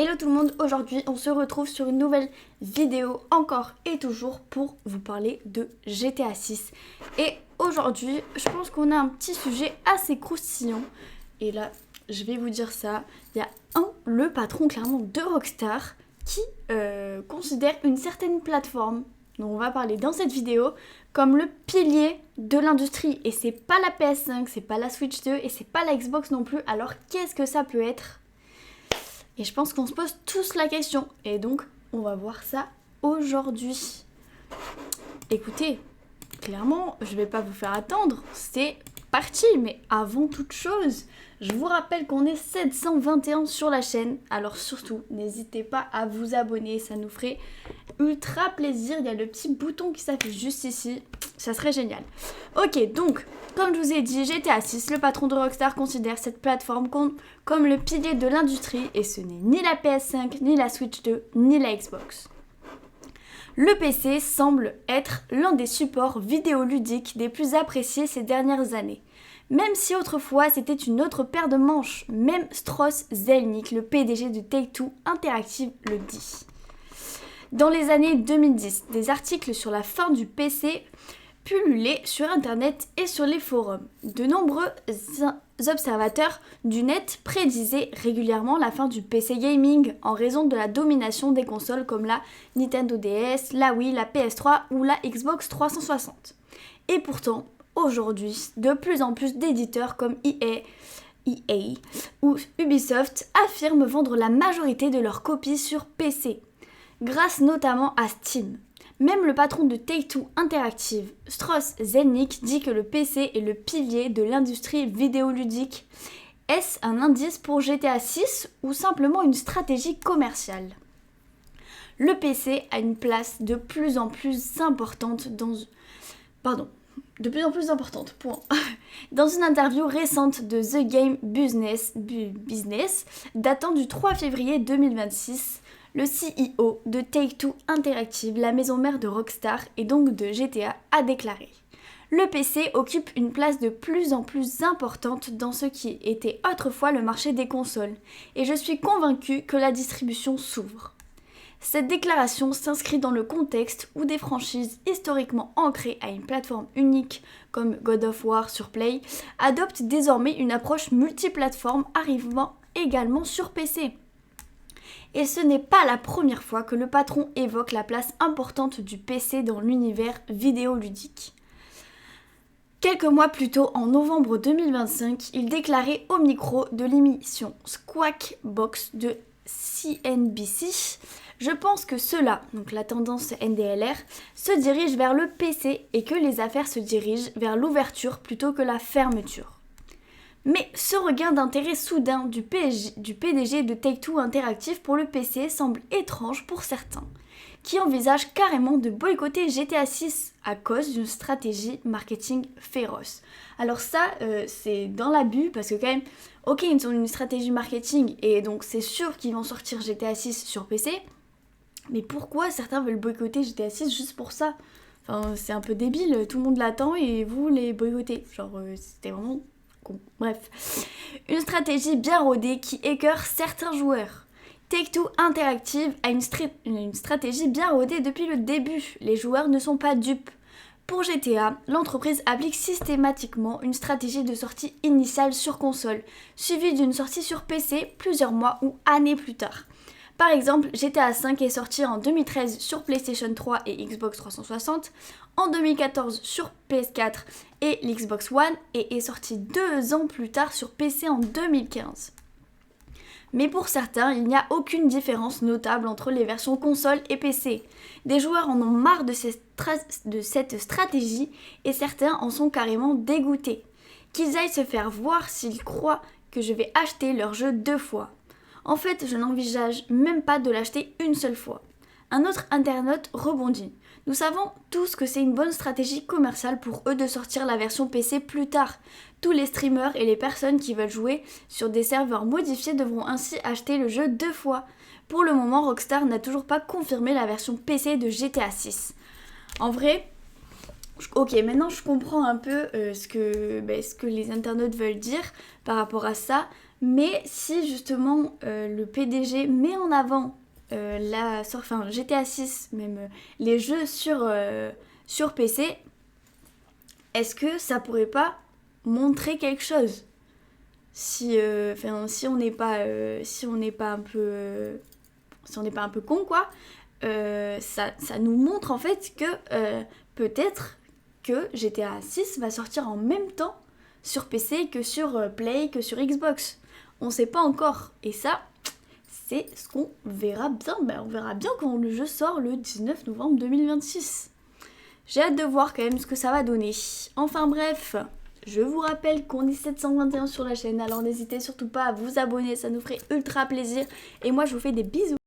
Hello tout le monde, aujourd'hui on se retrouve sur une nouvelle vidéo encore et toujours pour vous parler de GTA 6. Et aujourd'hui je pense qu'on a un petit sujet assez croustillant. Et là je vais vous dire ça, il y a le patron clairement de Rockstar qui considère une certaine plateforme dont on va parler dans cette vidéo comme le pilier de l'industrie. Et c'est pas la PS5, c'est pas la Switch 2 et c'est pas la Xbox non plus. Alors qu'est-ce que ça peut être ? Et je pense qu'on se pose tous la question. Et donc, on va voir ça aujourd'hui. Écoutez, clairement, je vais pas vous faire attendre. C'est parti. Mais avant toute chose, je vous rappelle qu'on est 721 sur la chaîne. Alors surtout, n'hésitez pas à vous abonner. Ça nous ferait ultra plaisir. Il y a le petit bouton qui s'affiche juste ici. Ça serait génial. Ok, donc, comme je vous ai dit, GTA 6, le patron de Rockstar considère cette plateforme comme le pilier de l'industrie et ce n'est ni la PS5, ni la Switch 2, ni la Xbox. Le PC semble être l'un des supports vidéoludiques des plus appréciés ces dernières années. Même si autrefois c'était une autre paire de manches, même Strauss Zelnick, le PDG de Take-Two Interactive, le dit. Dans les années 2010, des articles sur la fin du PC pullulaient sur internet et sur les forums. De nombreux observateurs du net prédisaient régulièrement la fin du PC gaming en raison de la domination des consoles comme la Nintendo DS, la Wii, la PS3 ou la Xbox 360. Et pourtant, aujourd'hui, de plus en plus d'éditeurs comme EA ou Ubisoft affirment vendre la majorité de leurs copies sur PC, grâce notamment à Steam. Même le patron de Take-Two Interactive, Strauss Zelnick, dit que le PC est le pilier de l'industrie vidéoludique. Est-ce un indice pour GTA 6 ou simplement une stratégie commerciale ? Le PC a une place de plus en plus importante dans une interview récente de The Game Business datant du 3 février 2026, le CEO de Take-Two Interactive, la maison mère de Rockstar et donc de GTA, a déclaré « Le PC occupe une place de plus en plus importante dans ce qui était autrefois le marché des consoles, et je suis convaincu que la distribution s'ouvre. » Cette déclaration s'inscrit dans le contexte où des franchises historiquement ancrées à une plateforme unique comme God of War sur Play adoptent désormais une approche multiplateforme arrivant également sur PC. Et ce n'est pas la première fois que le patron évoque la place importante du PC dans l'univers vidéoludique. Quelques mois plus tôt, en novembre 2025, il déclarait au micro de l'émission Squawk Box de CNBC « Je pense que cela, donc la tendance NDLR, se dirige vers le PC et que les affaires se dirigent vers l'ouverture plutôt que la fermeture. » Mais ce regain d'intérêt soudain du PDG de Take-Two Interactive pour le PC semble étrange pour certains, qui envisagent carrément de boycotter GTA 6 à cause d'une stratégie marketing féroce. Alors ça, c'est dans l'abus parce que quand même, ok, ils ont une stratégie marketing et donc c'est sûr qu'ils vont sortir GTA 6 sur PC, mais pourquoi certains veulent boycotter GTA 6 juste pour ça ? Enfin, c'est un peu débile, tout le monde l'attend et vous les boycottez. Genre, c'était vraiment... Bref, une stratégie bien rodée qui écœure certains joueurs. Take-Two Interactive a une stratégie bien rodée depuis le début. Les joueurs ne sont pas dupes. Pour GTA, l'entreprise applique systématiquement une stratégie de sortie initiale sur console, suivie d'une sortie sur PC plusieurs mois ou années plus tard. Par exemple, GTA V est sorti en 2013 sur PlayStation 3 et Xbox 360, en 2014 sur PS4 et l'Xbox One et est sorti 2 ans plus tard sur PC en 2015. Mais pour certains, il n'y a aucune différence notable entre les versions console et PC. Des joueurs en ont marre de cette stratégie et certains en sont carrément dégoûtés. Qu'ils aillent se faire voir s'ils croient que je vais acheter leur jeu 2 fois. En fait, je n'envisage même pas de l'acheter une seule fois. Un autre internaute rebondit. Nous savons tous que c'est une bonne stratégie commerciale pour eux de sortir la version PC plus tard. Tous les streamers et les personnes qui veulent jouer sur des serveurs modifiés devront ainsi acheter le jeu 2 fois. Pour le moment, Rockstar n'a toujours pas confirmé la version PC de GTA 6. En vrai, ok, maintenant je comprends un peu ce que les internautes veulent dire par rapport à ça. Mais si justement le PDG met en avant GTA 6, même les jeux sur PC, est-ce que ça pourrait pas montrer quelque chose si on n'est pas un peu con quoi, ça nous montre en fait que peut-être que GTA 6 va sortir en même temps sur PC que sur Play, que sur Xbox. On sait pas encore. Et ça, c'est ce qu'on verra bien. On verra bien quand le jeu sort le 19 novembre 2026. J'ai hâte de voir quand même ce que ça va donner. Enfin bref, je vous rappelle qu'on est 721 sur la chaîne, alors n'hésitez surtout pas à vous abonner, ça nous ferait ultra plaisir. Et moi je vous fais des bisous.